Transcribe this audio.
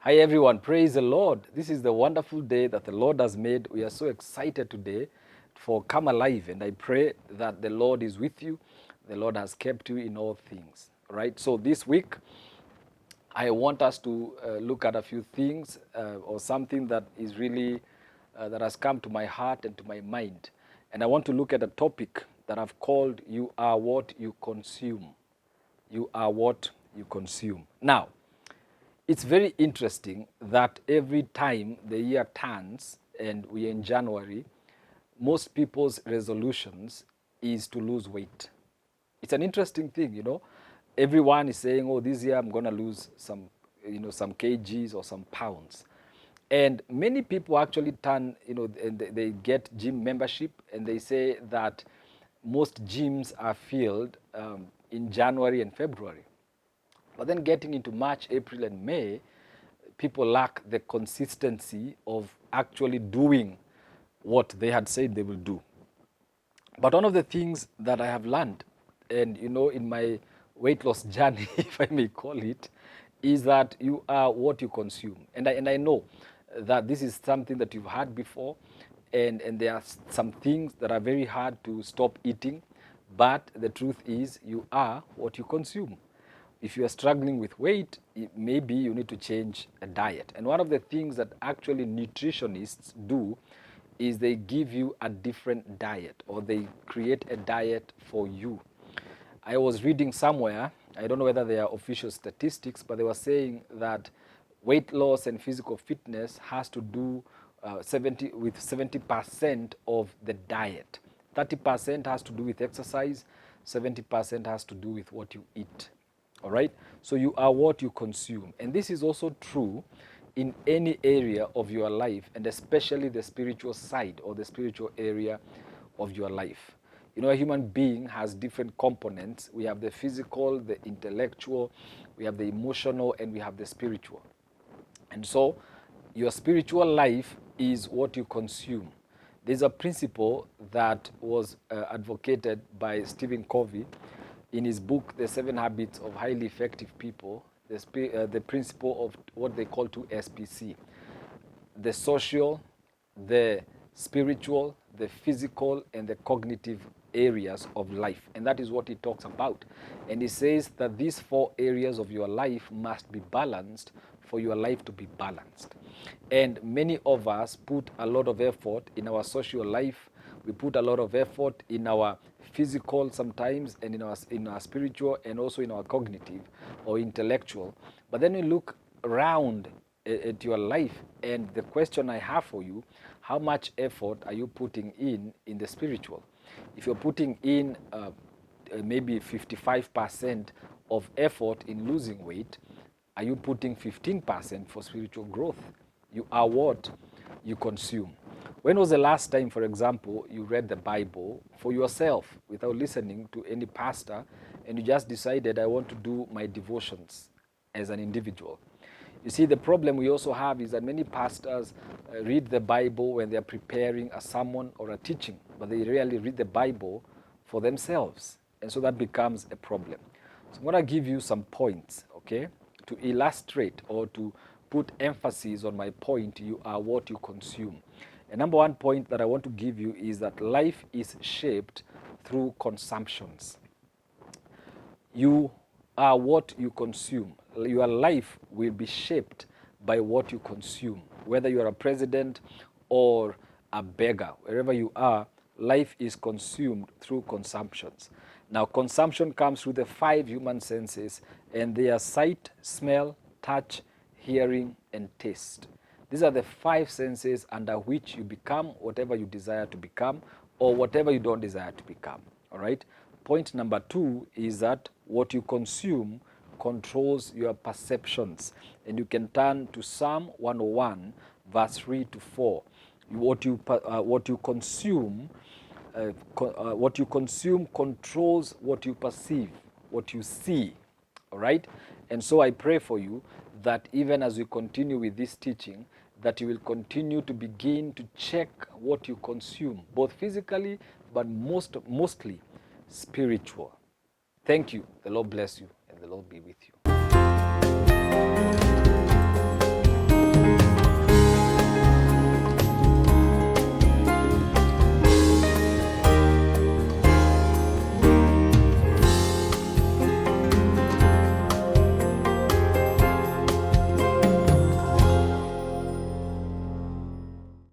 Hi everyone, praise the Lord. This is the wonderful day that the Lord has made. We are so excited today for Come Alive, and I pray that the Lord is with you. The Lord has kept you in all things. All right, so this week I want us to look at a few things or something that is really that has come to my heart and to my mind. And I want to look at a topic that I've called You Are What You Consume. You are what you consume. Now, it's very interesting that every time the year turns and we are in January, most people's resolutions is to lose weight. It's an interesting thing, you know. Everyone is saying, "Oh, this year I'm going to lose some, some kgs or some pounds." And many people actually turn, and they get gym membership, and they say that most gyms are filled in January and February. But then getting into March, April, and May, people lack the consistency of actually doing what they had said they will do. But one of the things that I have learned, and in my weight loss journey, if I may call it, is that you are what you consume. And I know that this is something that you've had before, and there are some things that are very hard to stop eating, but the truth is you are what you consume. If you are struggling with weight, maybe you need to change a diet. And one of the things that actually nutritionists do is they give you a different diet, or they create a diet for you. I was reading somewhere, I don't know whether they are official statistics, but they were saying that weight loss and physical fitness has to do with 70% of the diet. 30% has to do with exercise, 70% has to do with what you eat. All right, so you are what you consume. And this is also true in any area of your life, and especially the spiritual side or the spiritual area of your life. A human being has different components. We have the physical, the intellectual, we have the emotional, and we have the spiritual. And so your spiritual life is what you consume. There's a principle that was advocated by Stephen Covey in his book, The 7 Habits of Highly Effective People, the principle of what they call 2SPC, the social, the spiritual, the physical, and the cognitive areas of life. And that is what he talks about. And he says that these 4 areas of your life must be balanced for your life to be balanced. And many of us put a lot of effort in our social life. We put a lot of effort in our physical sometimes, and in our spiritual, and also in our cognitive or intellectual. But then you look around at your life, and the question I have for you, how much effort are you putting in the spiritual? If you're putting in maybe 55% of effort in losing weight, are you putting 15% for spiritual growth? You are what you consume. When was the last time, for example, you read the Bible for yourself without listening to any pastor, and you just decided, I want to do my devotions as an individual? You see, the problem we also have is that many pastors read the Bible when they're preparing a sermon or a teaching, but they rarely read the Bible for themselves. And so that becomes a problem. So I'm going to give you some points, okay, to illustrate or to put emphasis on my point, you are what you consume. And number one point that I want to give you is that life is shaped through consumptions. You are what you consume. Your life will be shaped by what you consume. Whether you are a president or a beggar, wherever you are, life is consumed through consumptions. Now, consumption comes through the 5 human senses, and they are sight, smell, touch, hearing, and taste. These are the 5 senses under which you become whatever you desire to become, or whatever you don't desire to become. All right? Point number 2 is that what you consume controls your perceptions. And you can turn to Psalm 101, verse 3 to 4. What you consume controls what you perceive, what you see. All right? And so I pray for you that even as we continue with this teaching, that you will continue to begin to check what you consume, both physically, but mostly spiritual. Thank you. The Lord bless you, and the Lord be with you.